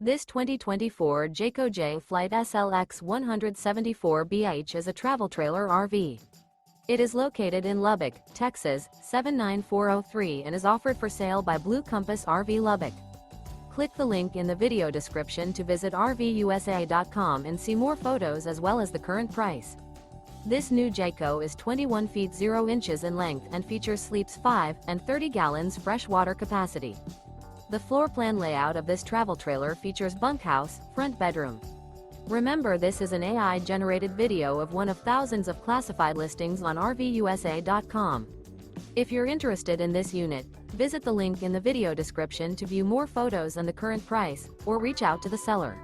This 2024 Jayco Jay Flight SLX 174BH is a travel trailer RV. It is located in Lubbock, Texas, 79403 and is offered for sale by Blue Compass RV Lubbock. Click the link in the video description to visit RVUSA.com and see more photos as well as the current price. This new Jayco is 21 feet 0 inches in length and features sleeps 5 and 30 gallons fresh water capacity. The floor plan layout of this travel trailer features bunkhouse, front bedroom. Remember, this is an AI-generated video of one of thousands of classified listings on RVUSA.com. If you're interested in this unit, visit the link in the video description to view more photos and the current price, or reach out to the seller.